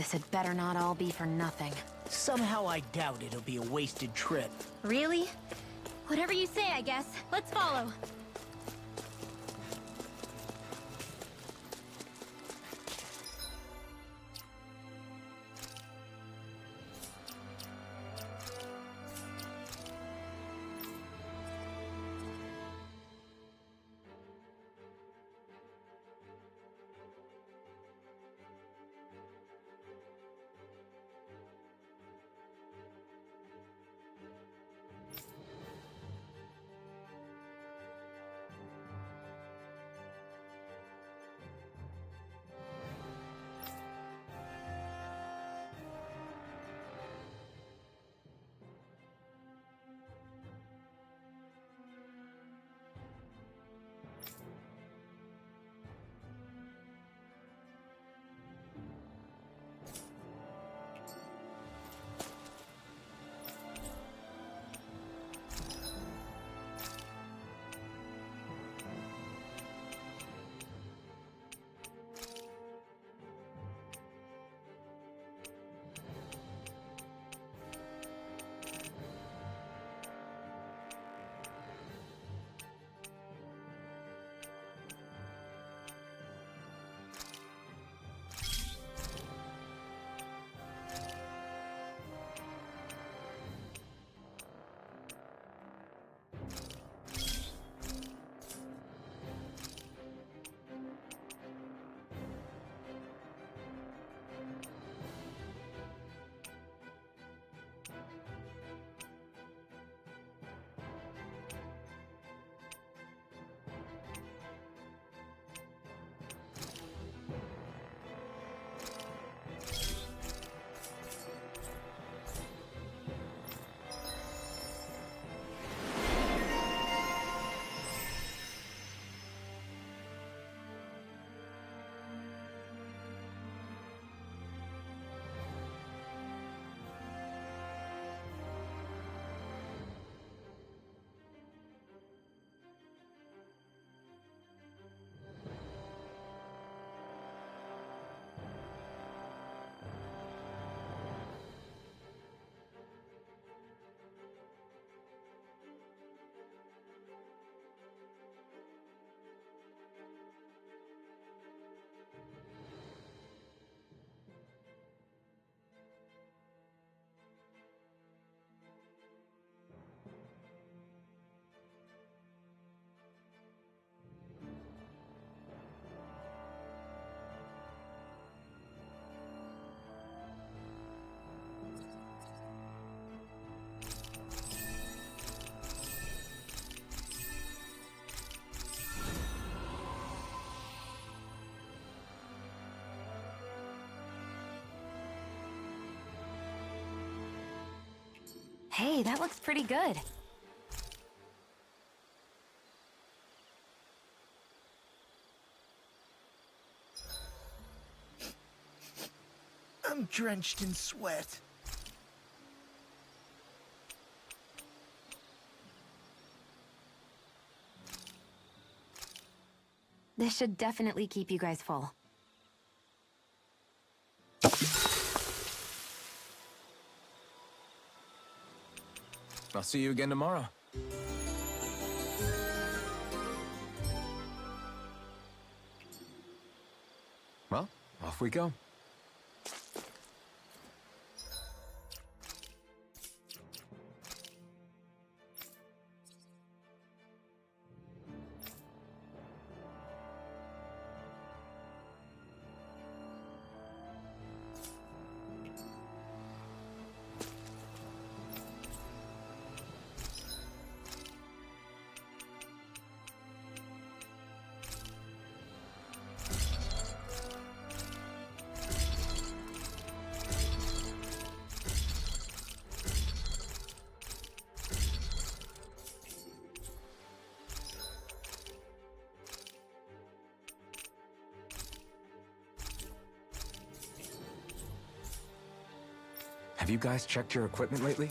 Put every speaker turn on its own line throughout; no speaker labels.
This had better not all be for nothing.
Somehow I doubt it'll be a wasted trip.
Really? Whatever you say, I guess. Let's follow. Hey, that looks pretty good.
I'm drenched in sweat.
This should definitely keep you guys full.
I'll see you again tomorrow. Well, off we go. Have you guys checked your equipment lately?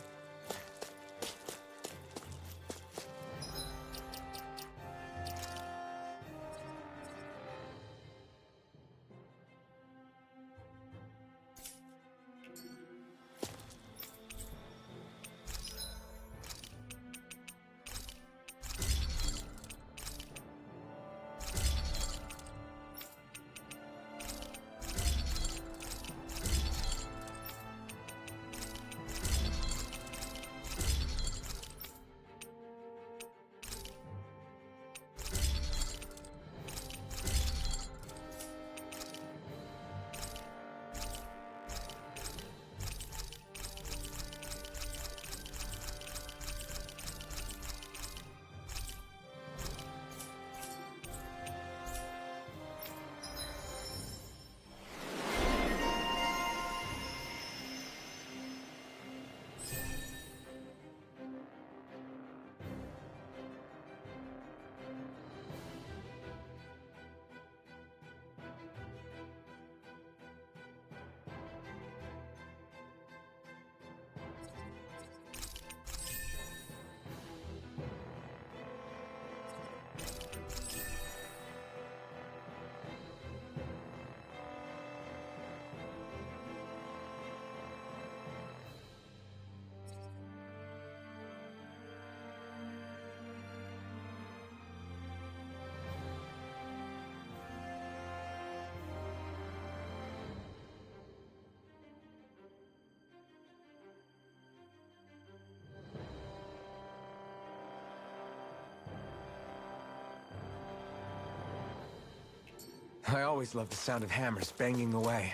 I always love the sound of hammers banging away.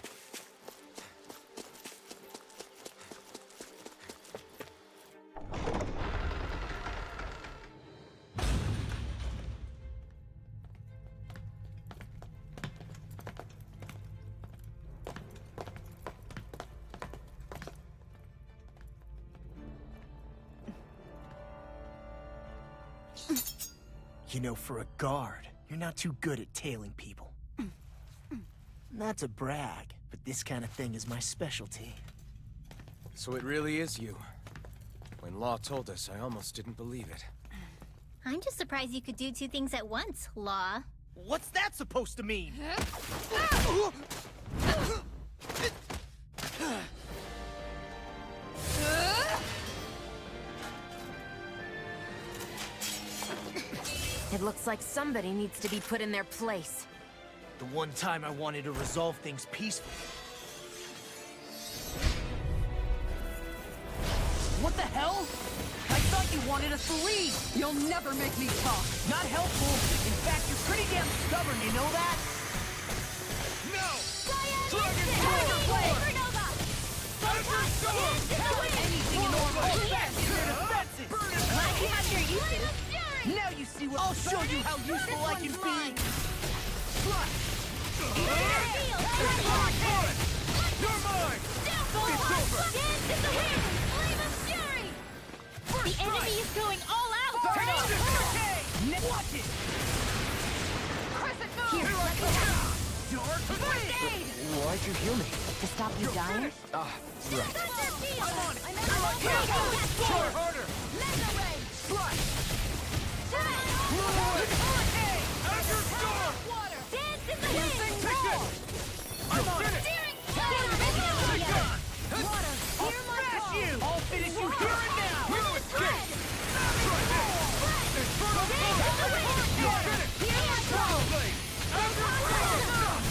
You know, for a guard, you're not too good at tailing people. Not to brag, but this kind of thing is my specialty.
So it really is you. When Law told us, I almost didn't believe it.
I'm just surprised you could do two things at once, Law.
What's that supposed to mean?
It looks like somebody needs to be put in their place.
The one time I wanted to resolve things peacefully. What the hell? I thought you wanted us to leave!
You'll never make me talk.
Not helpful. In fact, you're pretty damn stubborn, you know that? No!
Tiger Blade! Supernova!
Anything in order.
My commander, you two.
Now you see what I'll show you how useful I can be!
You're mine! It's over! Dance in the wind! Flame of fury! The enemy is going all out!
Watch it!
Crescent move!
Here, let me have
Dark
First aid!
Why'd you heal me?
to stop you dying.
Ah, right.
Thunder field!
I'm on it!
I'm
Try harder!
Mega ray!
Slash!
Time!
Hurricane! Azure Storm!
Water! Dance in the wind!
I'm on it!
Steering!
Take
Water!
I'll
Hear my
smash
call!
you! I'll finish you here and now!
No escape!
Infernal
Dance in the wind!
You're finished!
Hear my call!
Blade! Azure Storm!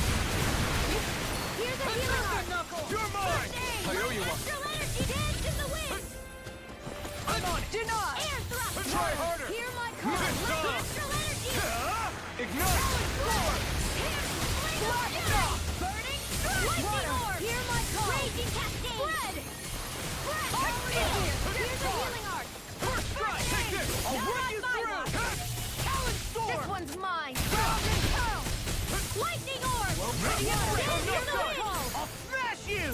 Here's a healing arc!
You're mine!
I owe you one.
Astral energy! Dance in the wind!
I'm on it!
Deny! Air thrust!
Try harder!
Hear my call!
Missile!
Astral energy!
Ignite!
Burning! Lightning orb! Hear my call! Raging cascade! Spread! Spread! Here's a healing arc!
First strike! Take this! I'll run you through! Talon Storm!
This one's mine.
Frozen pearl! Lightning orb!
Ready up for it!
Dance in the
No,
wind!
I'll smash you!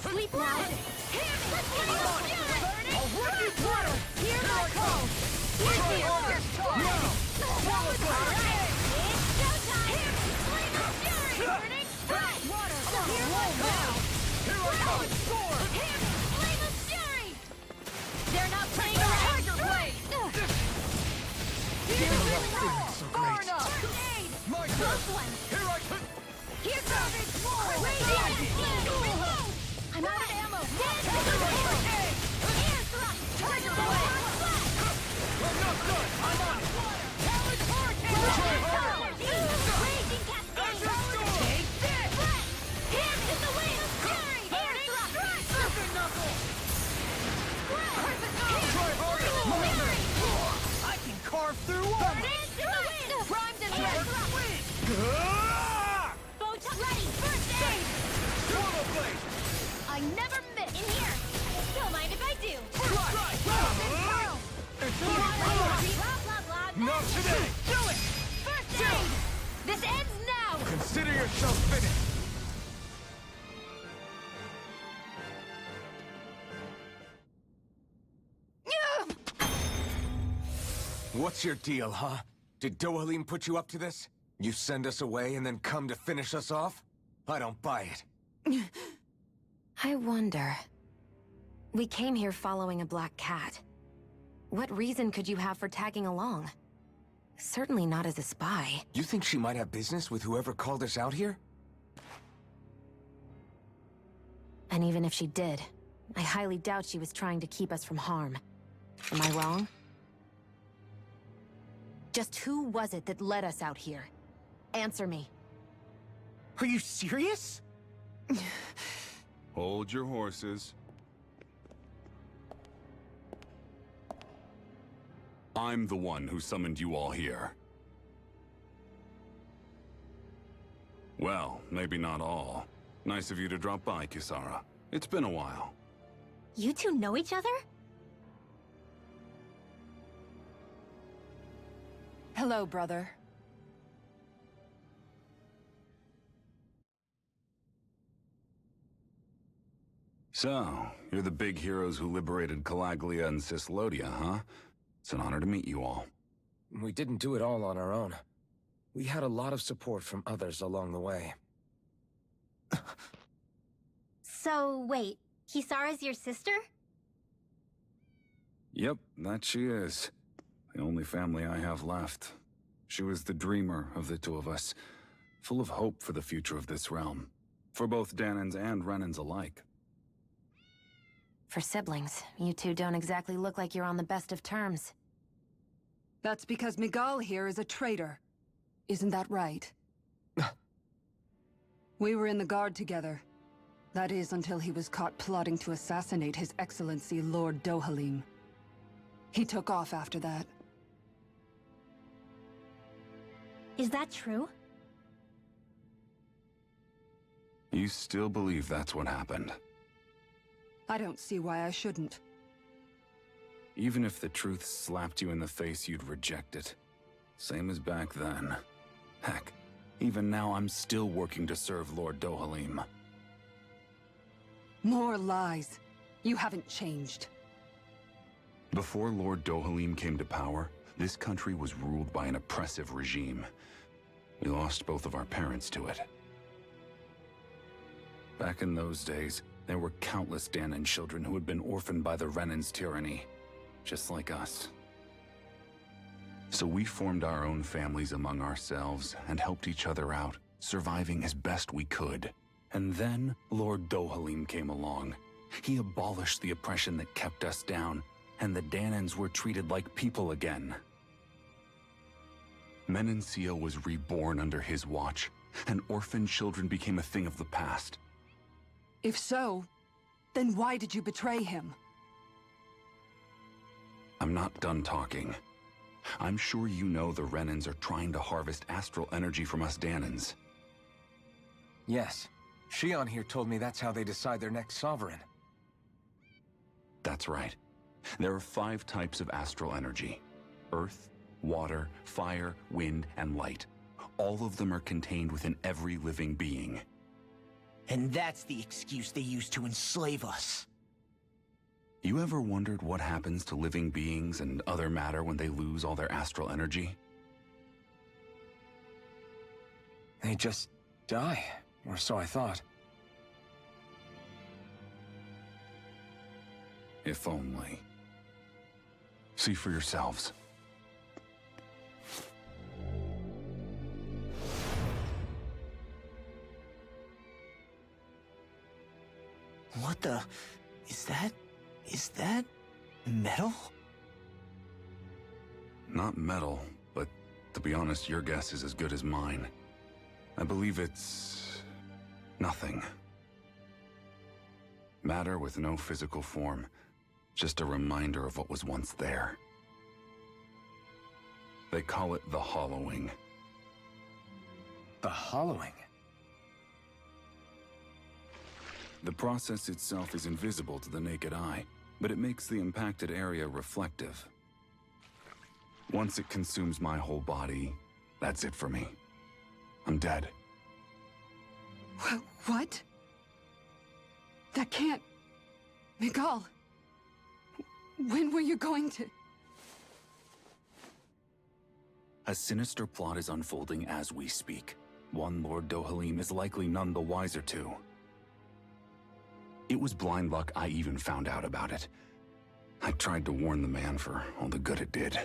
Sleep now! Hear me! Flame of fury! Burning!
I'll run you through!
Hear my call! Lightning orb!
Now! Swallow blade!
It's showtime! Flame of fury! Burning! Spread! Water! Hear my call!
Here I come! Storm!
Hear me! Flame of fury! They're not playing around!
Tiger Blade!
Here's a healing
feeling
arc!
so
Far
great.
enough! First aid!
My
Close
turn!
one!
Here I come!
Here comes more! Radiant Blade! I'm out of ammo! Dance in the wind! Air thrust! Tiger Blade!
I'm not done! I'm on it! Talon Hurricane! Try harder!
Raging cascade!
Azure Storm!
Take this! Hands in the wind! Fury! Air thrust!
Super Knuckle!
Try
harder!
Fury!
I can carve through armor!
Dance in the wind! Primed and
Dark
ready!
Wind! Ah!
Boat ready! First aid!
Swallow blade!
I never miss! In here! Don't mind if I do!
First strike!
Pearl!
Infernal
Blah,
blade!
blah, blah.
Not today! Do it!
First aid! This ends now!
Consider yourself finished. What's your deal, huh? Did Dohalim put you up to this? You send us away and then come to finish us off? I don't buy it.
I wonder. We came here following a black cat. What reason could you have for tagging along? Certainly not as a spy.
You think she might have business with whoever called us out here?
And even if she did, I highly doubt she was trying to keep us from harm. Am I wrong? Just who was it that led us out here? Answer me.
Are you serious?
Hold your horses. I'm the one who summoned you all here. maybe not all. Nice of you to drop by, Kisara. It's been a while.
You two know each other?
Hello, brother.
So, you're the big heroes who liberated Calaglia and Cislodia, huh? It's an honor to meet you all.
We didn't do it all on our own. We had a lot of support from others along the way.
So, wait. Kisara's your sister?
Yep, that she is. The only family I have left. She was the dreamer of the two of us, full of hope for the future of this realm, for both Danans and Renans alike.
For siblings, you two don't exactly look like you're on the best of terms.
That's because Migal here is a traitor. Isn't that right? We were in the Guard together. That is, until he was caught plotting to assassinate His Excellency Lord Dohalim. He took off after that.
Is that true?
You still believe that's what happened?
I don't see why I shouldn't.
Even if the truth slapped you in the face, you'd reject it. Same as back then. Heck, even now I'm still working to serve Lord Dohalim.
More lies. You haven't changed.
Before Lord Dohalim came to power, this country was ruled by an oppressive regime. We lost both of our parents to it. Back in those days, there were countless Danan children who had been orphaned by the Renan's tyranny, just like us. So we formed our own families among ourselves and helped each other out, surviving as best we could. And then Lord Dohalim came along. He abolished the oppression that kept us down, and the Danans were treated like people again. Menancia was reborn under his watch, and orphaned children became a thing of the past.
If so, then why did you betray him?
I'm not done talking. I'm sure you know the Renans are trying to harvest astral energy from us Danans.
Yes. Shion here told me that's how they decide their next sovereign.
That's right. There are 5 types of astral energy. Earth, water, fire, wind, and light. All of them are contained within every living being.
And that's the excuse they use to enslave us.
You ever wondered what happens to living beings and other matter when they lose all their astral energy?
They just die, or so I thought.
If only. See for yourselves.
What the... Is that... metal?
Not metal, but to be honest, your guess is as good as mine. I believe it's... nothing. Matter with no physical form. Just a reminder of what was once there. They call it the hollowing.
The hollowing?
The process itself is invisible to the naked eye, but it makes the impacted area reflective. Once it consumes my whole body, that's it for me. I'm dead.
What? That can't... Migal! When were you going to...
A sinister plot is unfolding as we speak. One Lord Dohalim is likely none the wiser to. It was blind luck I even found out about it. I tried to warn the man for all the good it did.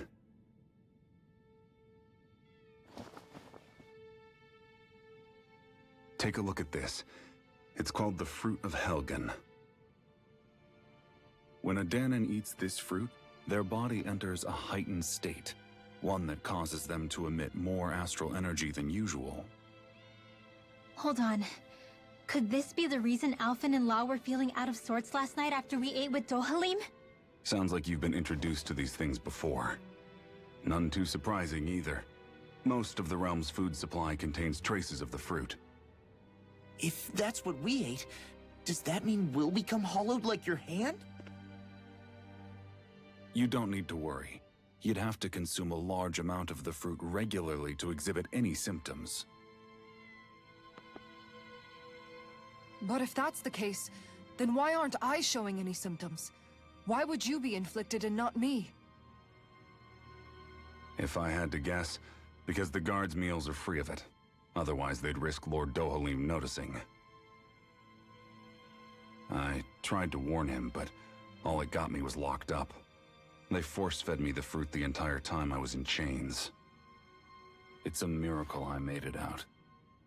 Take a look at this. It's called the Fruit of Helgen. When a Danan eats this fruit, their body enters a heightened state, one that causes them to emit more astral energy than usual.
Hold on. Could this be the reason Alphen and Lao were feeling out of sorts last night after we ate with Dohalim?
Sounds like you've been introduced to these things before. None too surprising either. Most of the realm's food supply contains traces of the fruit.
If that's what we ate, does that mean we'll become hollowed like your hand?
You don't need to worry. You'd have to consume a large amount of the fruit regularly to exhibit any symptoms.
But if that's the case, then why aren't I showing any symptoms? Why would you be inflicted and not me?
If I had to guess, because the guards' meals are free of it. Otherwise, they'd risk Lord Dohalim noticing. I tried to warn him, but all it got me was locked up. They force-fed me the fruit the entire time I was in chains. It's a miracle I made it out.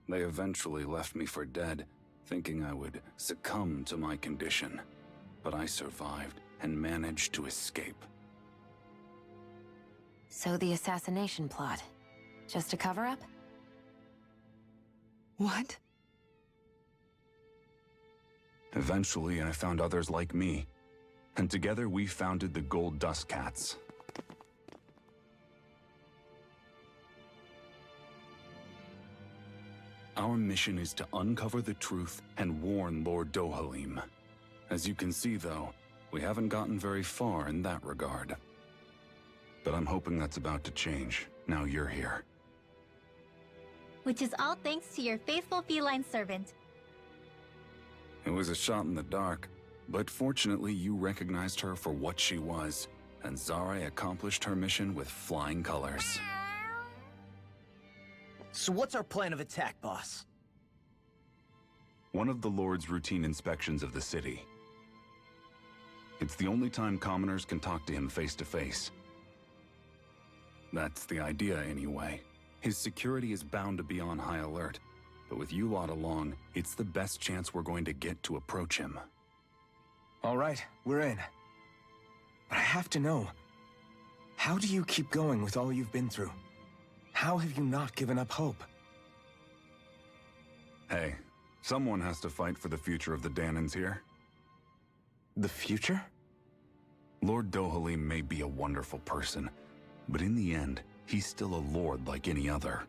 They eventually left me for dead, thinking I would succumb to my condition. But I survived and managed to escape.
So the assassination plot, just a cover-up?
What?
Eventually, I found others like me, and together we founded the Gold Dust Cats. Our mission is to uncover the truth and warn Lord Dohalim. As you can see, though, we haven't gotten very far in that regard. But I'm hoping that's about to change, now you're here.
Which is all thanks to your faithful feline servant.
It was a shot in the dark, but fortunately you recognized her for what she was, and Zare accomplished her mission with flying colors.
So what's our plan of attack, boss?
One of the Lord's routine inspections of the city. It's the only time commoners can talk to him face to face. That's the idea, anyway. His security is bound to be on high alert, but with you lot along, it's the best chance we're going to get to approach him.
All right, we're in. But I have to know, how do you keep going with all you've been through? How have you not given up hope?
Hey, someone has to fight for the future of the Danans here.
The future?
Lord Dohalim may be a wonderful person, but in the end, he's still a lord like any other.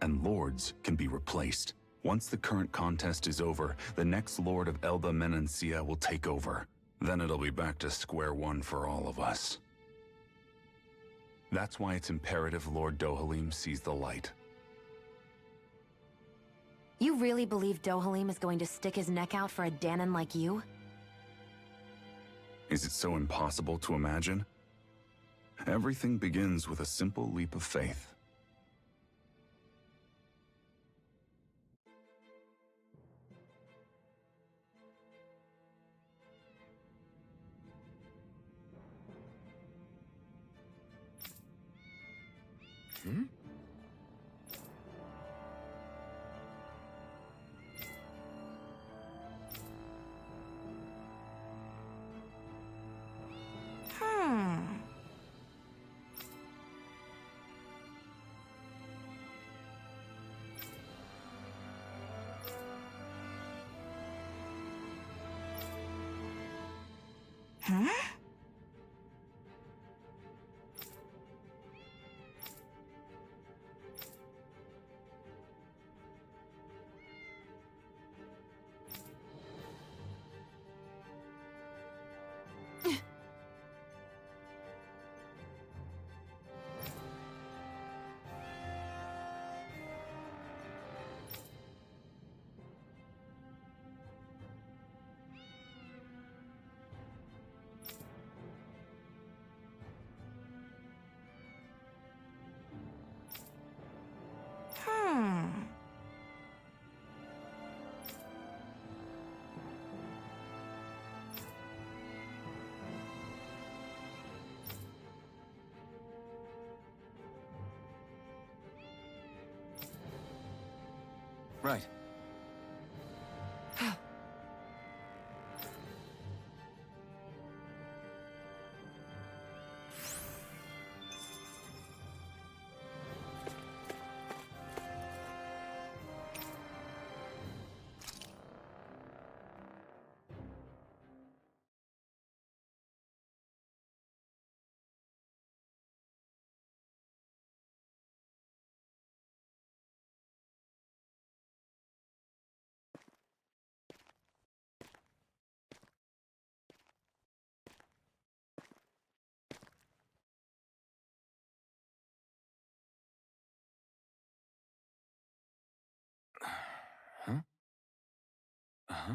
And lords can be replaced. Once the current contest is over, the next lord of Elba Menancia will take over. Then it'll be back to square one for all of us. That's why it's imperative Lord Dohalim sees the light.
You really believe Dohalim is going to stick his neck out for a Danon like you?
Is it so impossible to imagine? Everything begins with a simple leap of faith.
Right. Huh? Uh-huh.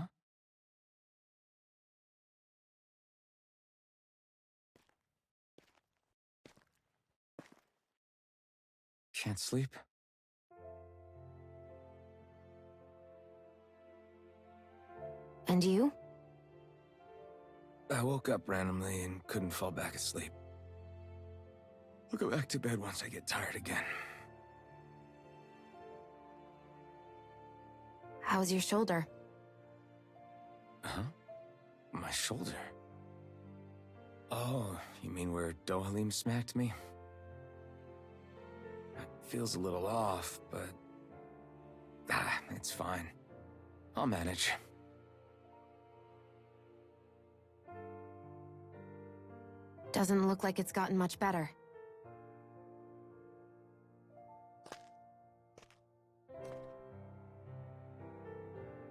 Can't sleep?
And you?
I woke up randomly and couldn't fall back asleep. I'll go back to bed once I get tired again.
How's your shoulder?
Huh? My shoulder? Oh, you mean where Dohalim smacked me? It feels a little off, but... it's fine. I'll manage.
Doesn't look like it's gotten much better.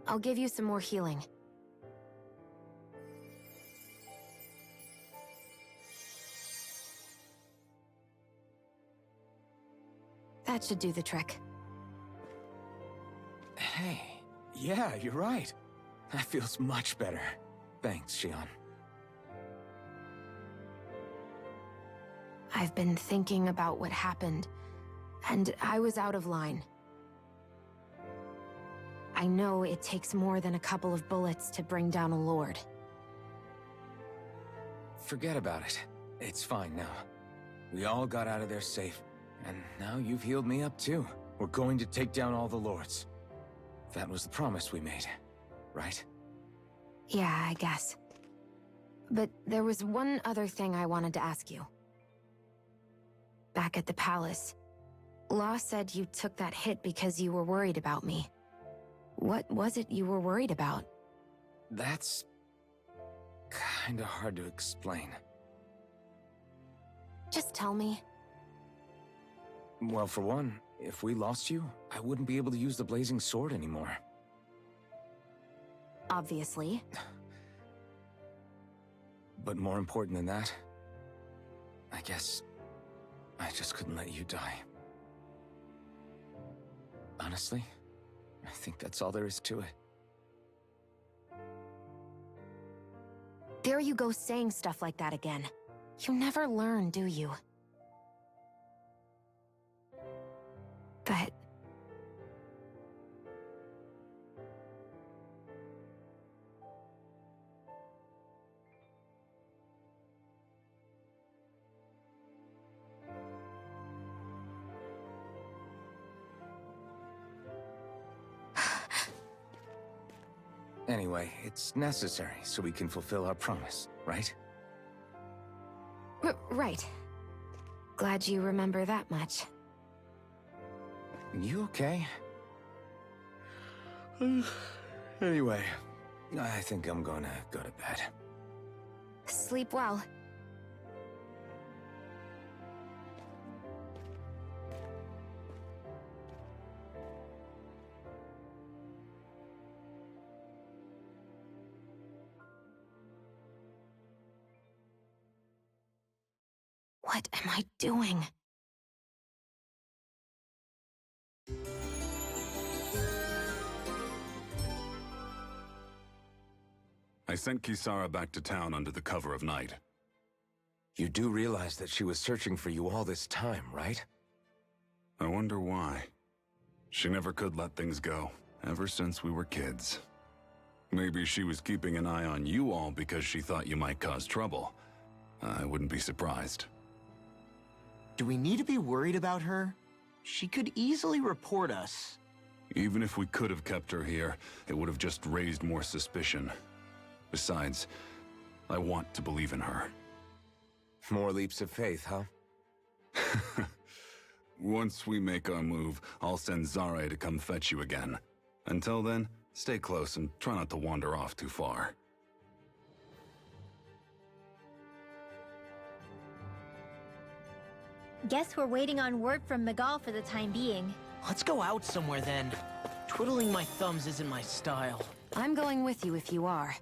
I'll give you some more healing. That should do the trick.
Hey, yeah, you're right. That feels much better. Thanks, Shion.
I've been thinking about what happened, and I was out of line. I know it takes more than a couple of bullets to bring down a lord.
Forget about it. It's fine now. We all got out of there safe, and now you've healed me up too. We're going to take down all the lords. That was the promise we made, right?
Yeah, I guess. But there was one other thing I wanted to ask you. Back at the palace, Law said you took that hit because you were worried about me. What was it you were worried about?
That's... kinda hard to explain.
Just tell me.
Well, for one, if we lost you, I wouldn't be able to use the blazing sword anymore.
Obviously.
But more important than that, I guess I just couldn't let you die. Honestly, I think that's all there is to it.
There you go saying stuff like that again. You never learn, do you? But...
Anyway, it's necessary so we can fulfill our promise, right?
Right. Glad you remember that much.
You okay? Anyway, I think I'm gonna go to bed.
Sleep well. What am I doing?
I sent Kisara back to town under the cover of night.
You do realize that she was searching for you all this time, right?
I wonder why. She never could let things go, ever since we were kids. Maybe she was keeping an eye on you all because she thought you might cause trouble. I wouldn't be surprised.
Do we need to be worried about her? She could easily report us.
Even if we could have kept her here, it would have just raised more suspicion. Besides, I want to believe in her.
More leaps of faith, huh?
Once we make our move, I'll send Zare to come fetch you again. Until then, stay close and try not to wander off too far.
Guess we're waiting on word from Migal for the time being.
Let's go out somewhere then. Twiddling my thumbs isn't my style.
I'm going with you if you are.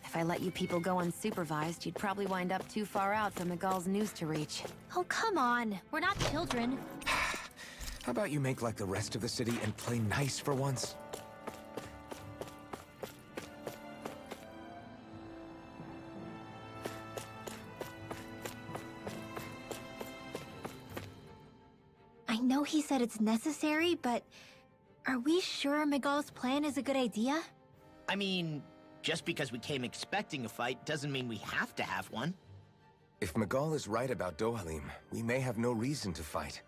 If I let you people go unsupervised, you'd probably wind up too far out for Migal's news to reach.
Oh, come on. We're not children.
How about you make like the rest of the city and play nice for once?
I know he said it's necessary, but are we sure Migal's plan is a good idea?
I mean, just because we came expecting a fight doesn't mean we have to have one.
If Migal is right about Dohalim, we may have no reason to fight.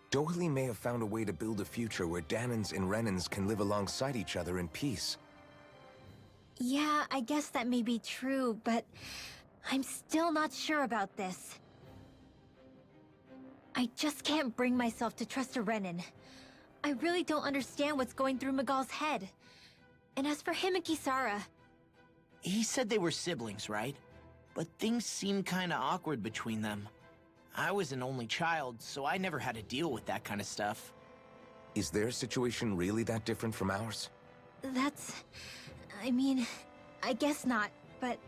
Dohalim may have found a way to build a future where Danans and Renans can live alongside each other in peace.
Yeah, I guess that may be true, but I'm still not sure about this. I just can't bring myself to trust a Renan. I really don't understand what's going through Migal's head. And as for him and Kisara...
He said they were siblings, right? But things seem kinda awkward between them. I was an only child, so I never had to deal with that kind of stuff.
Is their situation really that different from ours?
That's... I mean, I guess not, but...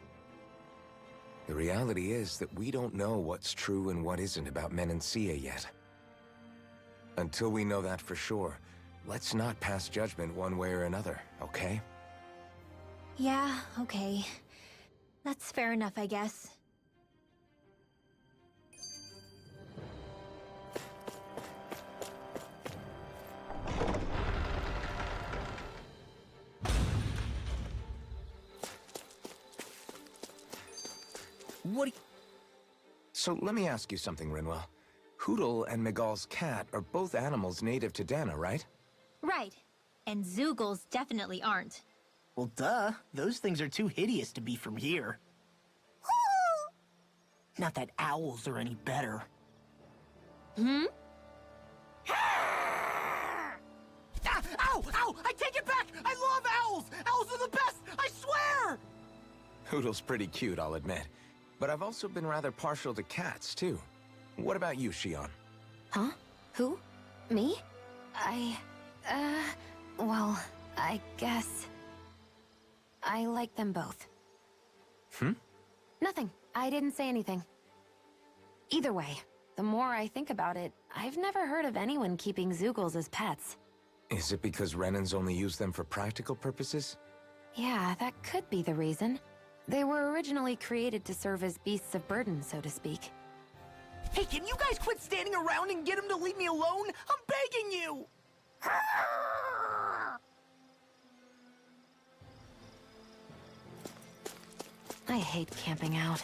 The reality is that we don't know what's true and what isn't about Menancia yet. Until we know that for sure, let's not pass judgment one way or another, okay?
Yeah, okay. That's fair enough, I guess.
What do you...
So let me ask you something, Rinwell. Hootle and Migal's cat are both animals native to Dana, right?
Right. And Zoogles definitely aren't.
Well, duh. Those things are too hideous to be from here. Not that owls are any better.
Hmm?
Ah! Ow! Ow! I take it back! I love owls! Owls are the best! I swear!
Hootle's pretty cute, I'll admit. But I've also been rather partial to cats, too. What about you, Shion?
Huh? Who? Me? Well, I guess... I like them both. Nothing. I didn't say anything. Either way, the more I think about it, I've never heard of anyone keeping Zoogles as pets.
Is it because Renans only use them for practical purposes?
Yeah, that could be the reason. They were originally created to serve as beasts of burden, so to speak.
Hey, can you guys quit standing around and get him to leave me alone? I'm begging you!
I hate camping out.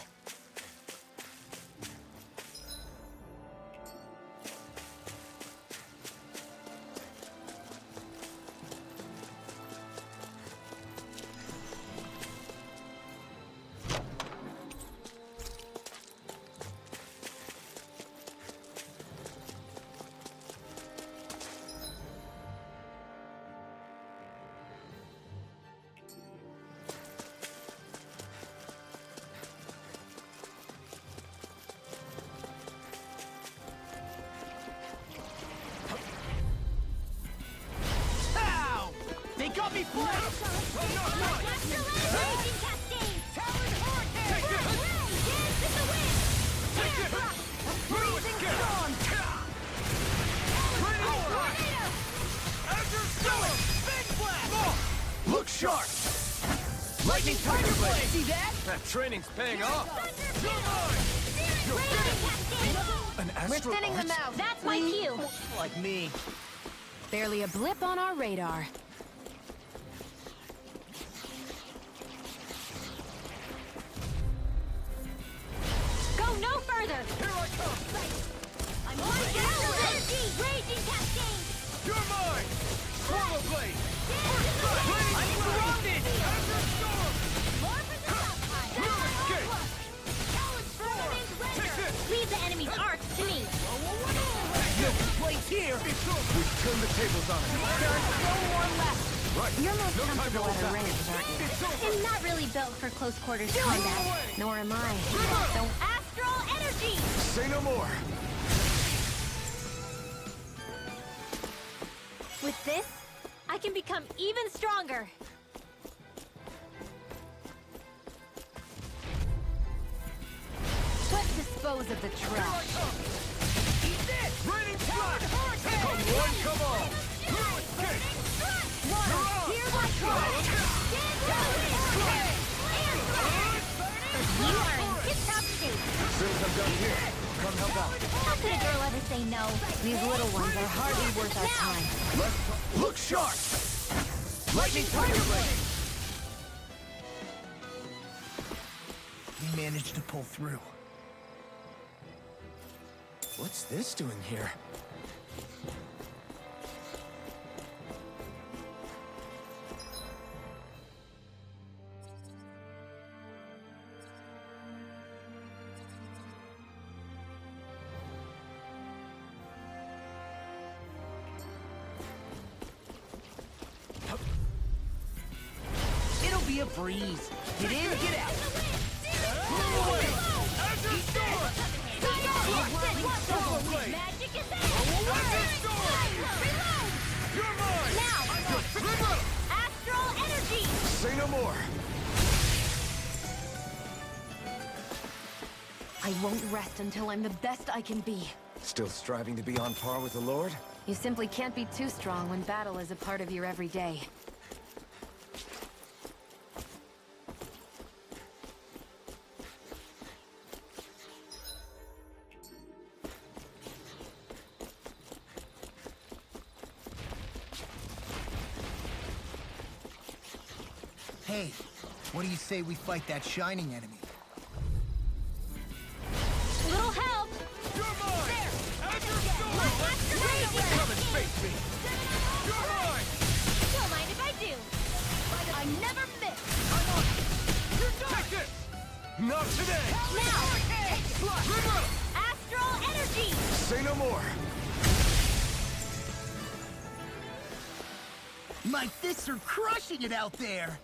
Ow! They got me flanked!
Look sharp!
Lightning Tiger Blade! See that?
That training's paying off! An
We're
astral
thinning them
arts?
out.
That's my cue.
Like me.
Barely a blip on our radar.
Go no further!
Here I come!
I'm on astral energy! Raging cascade!
You're mine! Swallow Blade!
I'm
surrounded! Azure Storm!
More for the Southside!
Escape!
Firmament
Take
render!
this!
Leave the enemy's arcs to me!
No Blade's here!
We've turned the tables on him.
There are no more left!
Right.
You're most
No time to
comfortable
hold
at a
back.
range, aren't you?
I'm not really built for close quarters combat.
Nor am I.
So astral energy!
Say no more.
With this, I can become even stronger.
Let's dispose of the trash.
Eat this! Raining Strike! Come one, come all! Escape!
Here's my call! You are in tip-top shape.
As soon as I'm done here, come help out.
How could a girl ever say no?
These little ones are hardly worth our time.
Look sharp! Lightning tiger blade!
We managed to pull through.
What's this doing here?
It'll be a breeze. Get in, get out.
Magic is that?
You're mine!
Now! Astral energy!
Say no more!
I won't rest until I'm the best I can be.
Still striving to be on par with the Lord?
You simply can't be too strong when battle is a part of your everyday.
Hey, what do you say we fight that shining enemy?
Little help!
You're mine!
There!
As your sword! Come and face me! You're mine!
Don't mind if I do. I never miss.
Take this! Not today!
Now! Astral energy!
Say no more!
My fists are crushing it out there!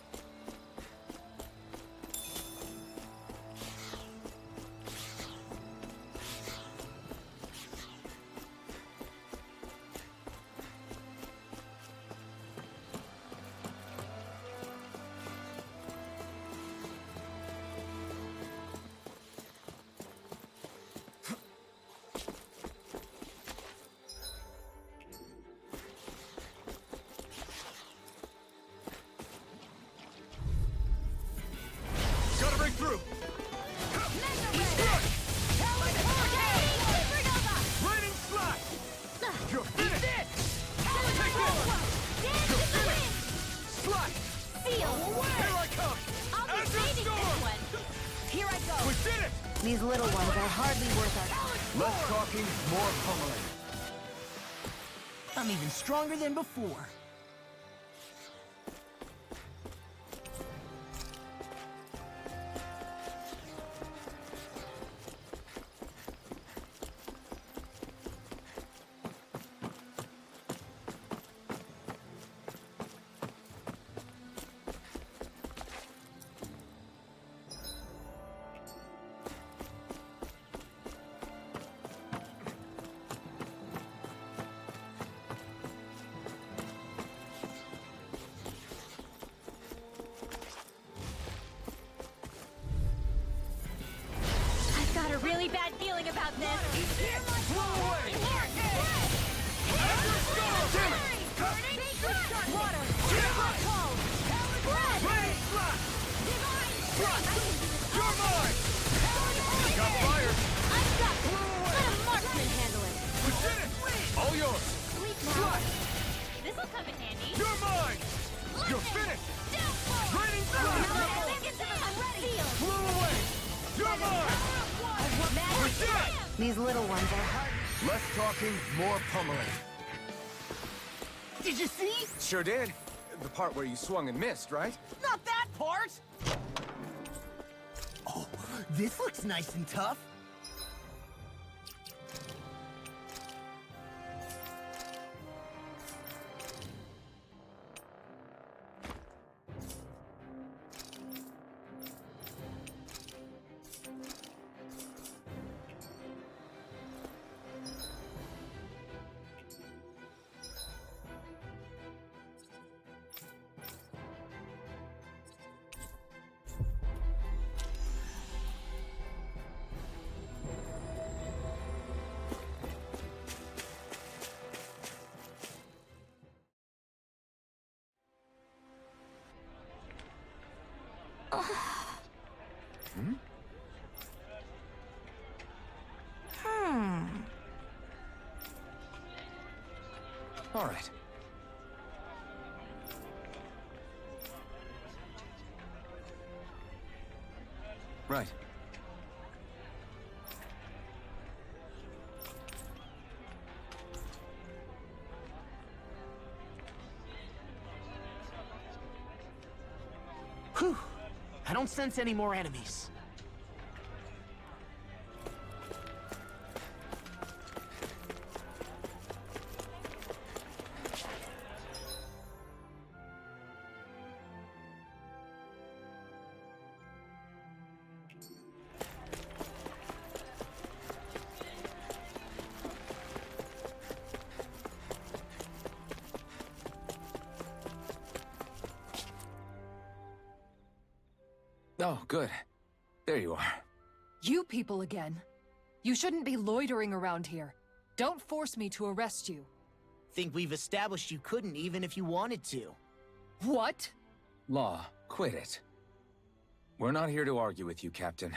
Gotta break through! Raining slash! You're finished! Slash!
Seal!
Here I come!
I'll be
As your
saving
storm!
this one! Here I go!
We did it!
These little ones are hardly worth our time.
Less talking, more pummeling.
I'm even stronger than before.
I've got a really bad feeling about this. Water! Cold! Blood!
You're mine! Got fired!
I'm stuck! Let a marksman handle it!
We did it! All yours!
Sleep now! This'll come in handy.
You're mine! You're finished! Raining
I'm ready!
Flew away! You're mine! We did it!
These little ones are hard.
Less talking, more pummeling.
Did you see?
Sure did. The part where you swung and missed, right?
Not that part! Oh, this looks nice and tough.
All right. Right.
Whew. I don't sense any more enemies.
Oh, good. There you are.
You people again. You shouldn't be loitering around here. Don't force me to arrest you.
Think we've established you couldn't even if you wanted to.
What?
Law, quit it. We're not here to argue with you, Captain.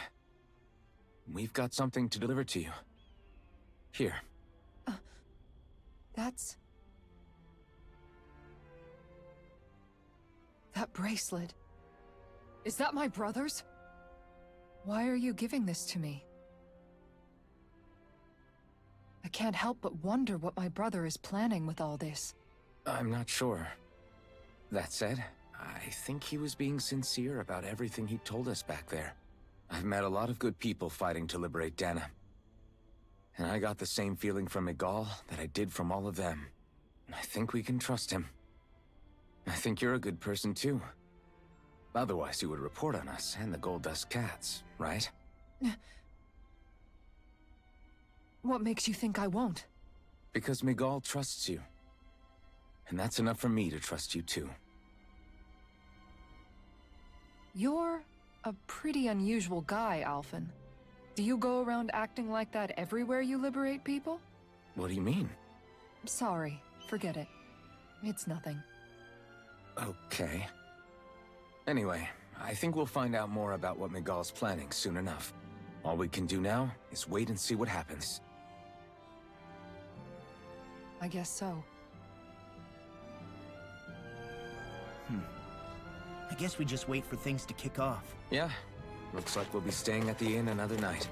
We've got something to deliver to you. Here.
That's... That bracelet. Is that my brother's? Why are you giving this to me? I can't help but wonder what my brother is planning with all this.
I'm not sure. That said, I think he was being sincere about everything he told us back there. I've met a lot of good people fighting to liberate Dana. And I got the same feeling from Migal that I did from all of them. I think we can trust him. I think you're a good person too. Otherwise you would report on us and the Gold Dust Cats, right?
What makes you think I won't?
Because Migal trusts you. And that's enough for me to trust you too.
You're a pretty unusual guy, Alphen. Do you go around acting like that everywhere you liberate people?
What do you mean?
Sorry, forget it. It's nothing.
Okay. Anyway, I think we'll find out more about what Migal's planning soon enough. All we can do now is wait and see what happens.
I guess so.
I guess we just wait for things to kick off.
Yeah, looks like we'll be staying at the inn another night.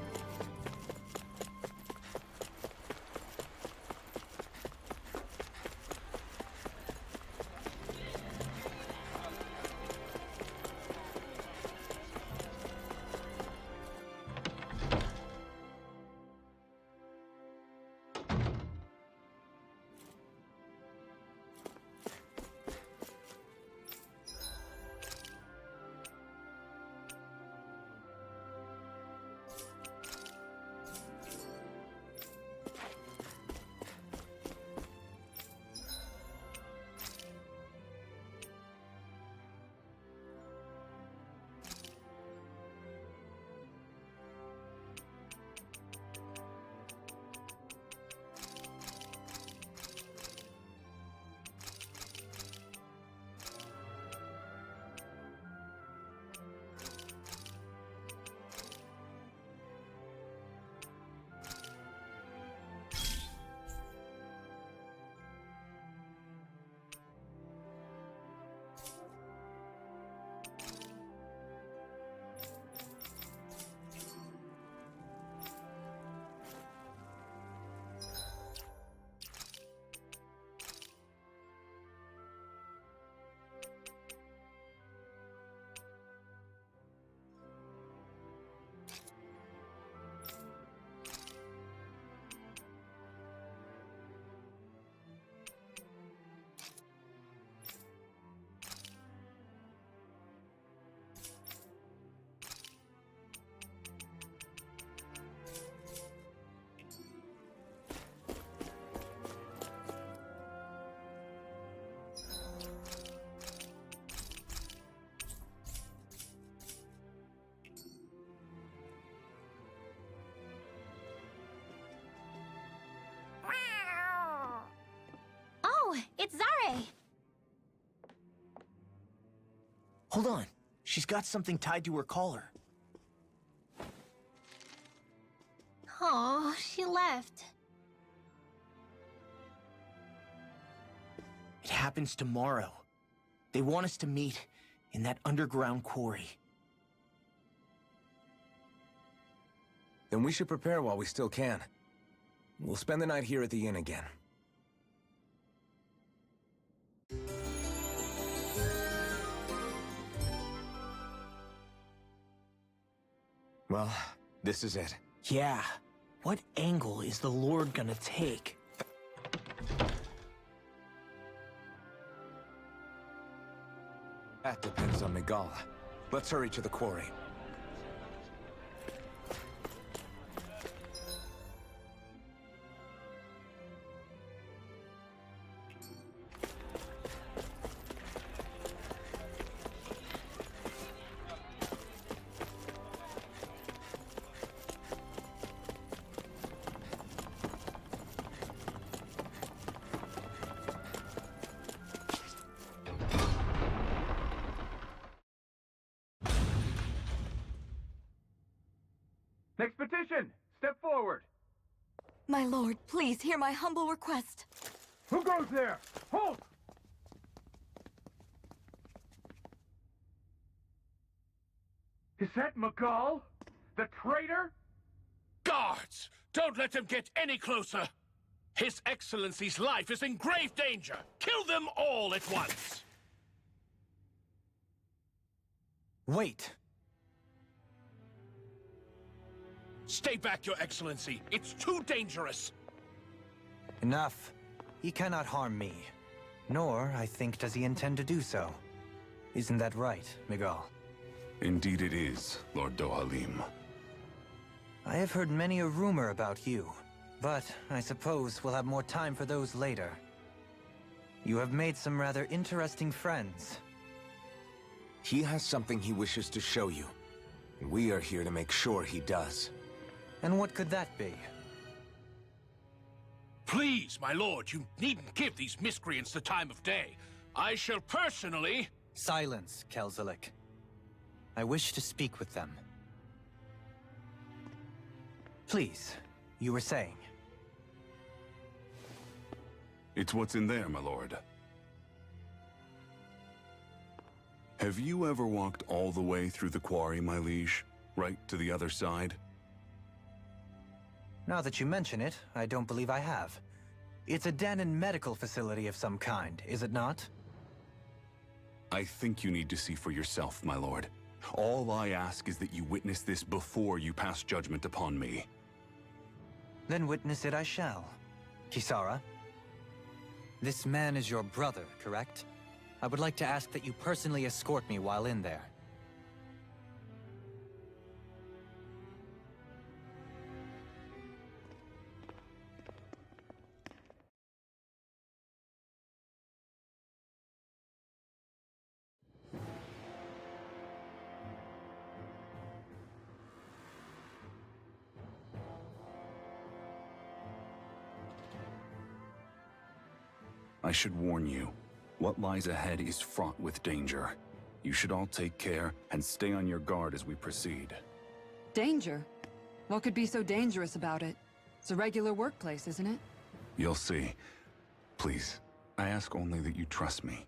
Oh, it's Zare!
Hold on. She's got something tied to her collar.
Oh, she left.
happens tomorrow. They want us to meet in that underground quarry.
Then we should prepare while we still can. We'll spend the night here at the inn again. Well, this is it.
Yeah. What angle is the Lord gonna take?
That depends on Migal. Let's hurry to the quarry.
Next petition! Step forward!
My lord, please hear my humble request.
Who goes there? Halt! Is that Migal? The traitor?
Guards! Don't let him get any closer! His Excellency's life is in grave danger! Kill them all at once!
Wait!
Stay back, Your Excellency! It's too dangerous!
Enough. He cannot harm me. Nor, I think, does he intend to do so. Isn't that right, Migal?
Indeed it is, Lord Dohalim.
I have heard many a rumor about you, but I suppose we'll have more time for those later. You have made some rather interesting friends.
He has something he wishes to show you. And we are here to make sure he does.
And what could that be?
Please, my lord, you needn't give these miscreants the time of day. I shall personally...
Silence, Kelzelik. I wish to speak with them. Please, you were saying.
It's what's in there, my lord. Have you ever walked all the way through the quarry, my liege? Right to the other side?
Now that you mention it, I don't believe I have. It's a den and medical facility of some kind, is it not?
I think you need to see for yourself, my lord. All I ask is that you witness this before you pass judgment upon me.
Then witness it I shall. Kisara? This man is your brother, correct? I would like to ask that you personally escort me while in there.
I should warn you, what lies ahead is fraught with danger. You should all take care and stay on your guard as we proceed.
Danger? What could be so dangerous about it? It's a regular workplace, isn't it?
You'll see. Please, I ask only that you trust me.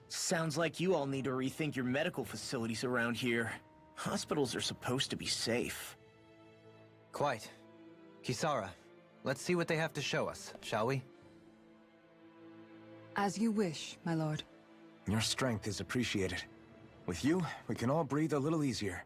Sounds like you all need to rethink your medical facilities around here. Hospitals are supposed to be safe.
Quite. Kisara, let's see what they have to show us, shall we?
As you wish, my lord.
Your strength is appreciated. With you, we can all breathe a little easier.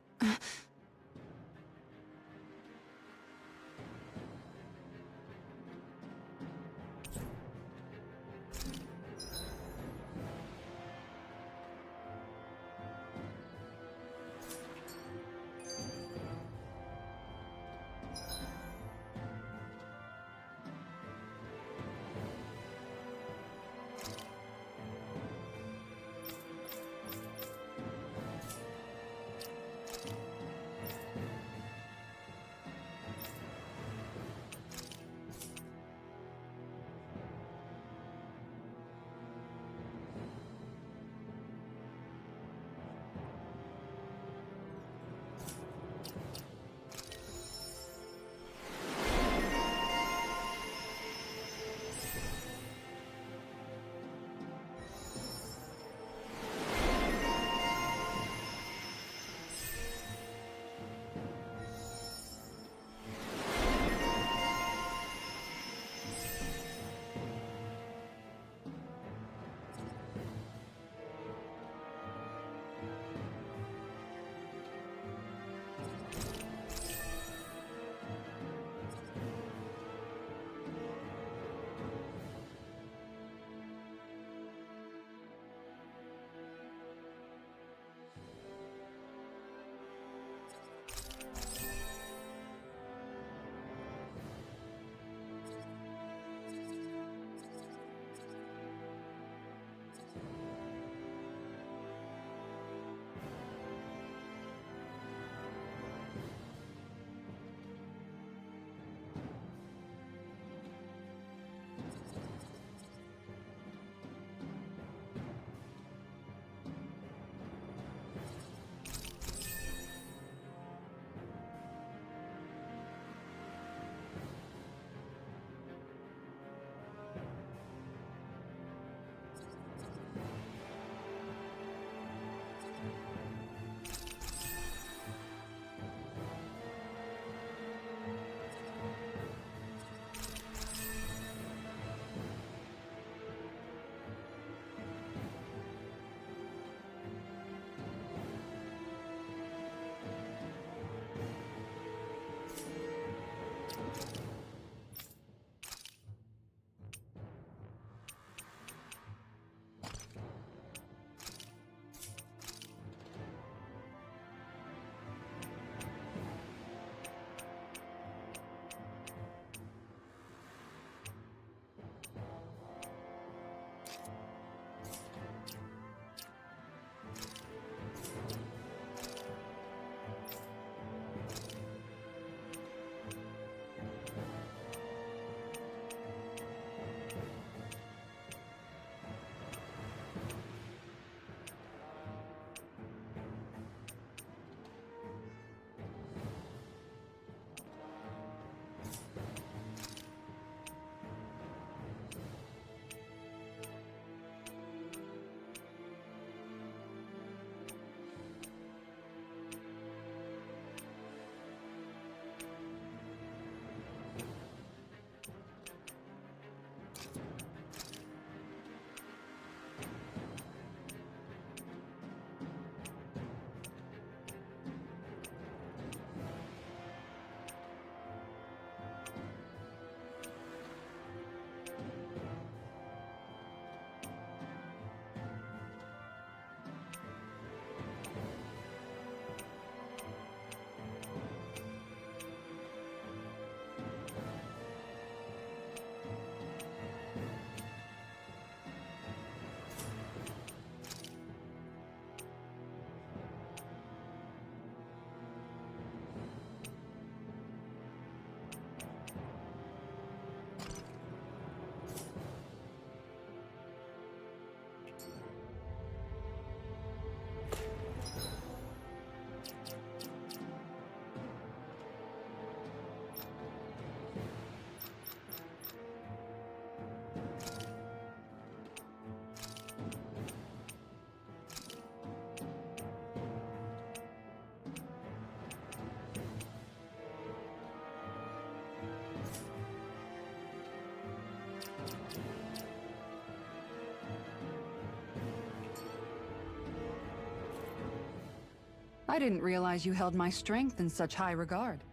I didn't realize you held my strength in such high regard.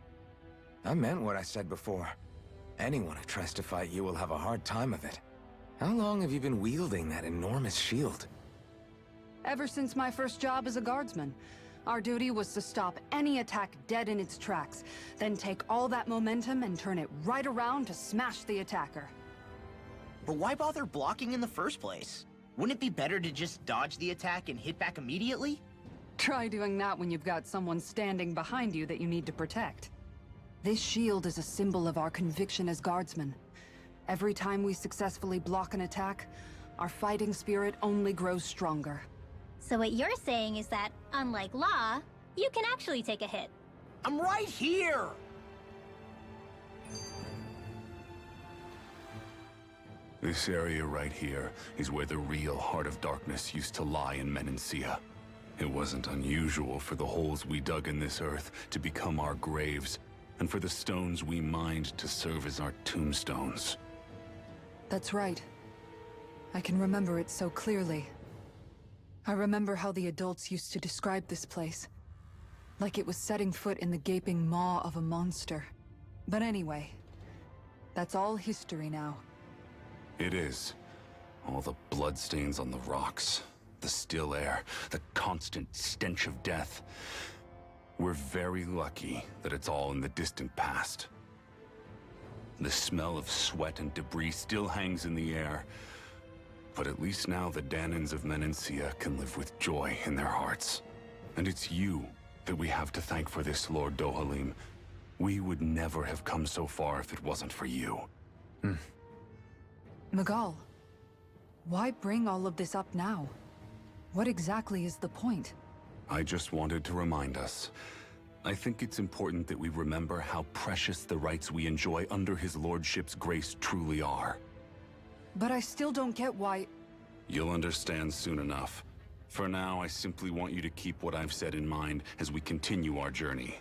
I meant what I said before. Anyone who tries to fight you will have a hard time of it. How long have you been wielding that enormous shield?
Ever since my first job as a guardsman, our duty was to stop any attack dead in its tracks, then take all that momentum and turn it right around to smash the attacker.
But why bother blocking in the first place? Wouldn't it be better to just dodge the attack and hit back immediately?
Try doing that when you've got someone standing behind you that you need to protect. This shield is a symbol of our conviction as guardsmen. Every time we successfully block an attack, our fighting spirit only grows stronger.
So what you're saying is that, unlike Law, you can actually take a hit.
I'm right here!
This area right here is where the real Heart of Darkness used to lie in Menancia. It wasn't unusual for the holes we dug in this earth to become our graves, and for the stones we mined to serve as our tombstones.
That's right. I can remember it so clearly. I remember how the adults used to describe this place. Like it was setting foot in the gaping maw of a monster. But anyway, that's all history now.
It is. All the bloodstains on the rocks, the still air, the constant stench of death. We're very lucky that it's all in the distant past. The smell of sweat and debris still hangs in the air, but at least now the Danans of Menancia can live with joy in their hearts. And it's you that we have to thank for this, Lord Dohalim. We would never have come so far if it wasn't for you.
Migal, why bring all of this up now? What exactly is the point?
I just wanted to remind us. I think it's important that we remember how precious the rights we enjoy under his lordship's grace truly are.
But I still don't get why...
You'll understand soon enough. For now, I simply want you to keep what I've said in mind as we continue our journey.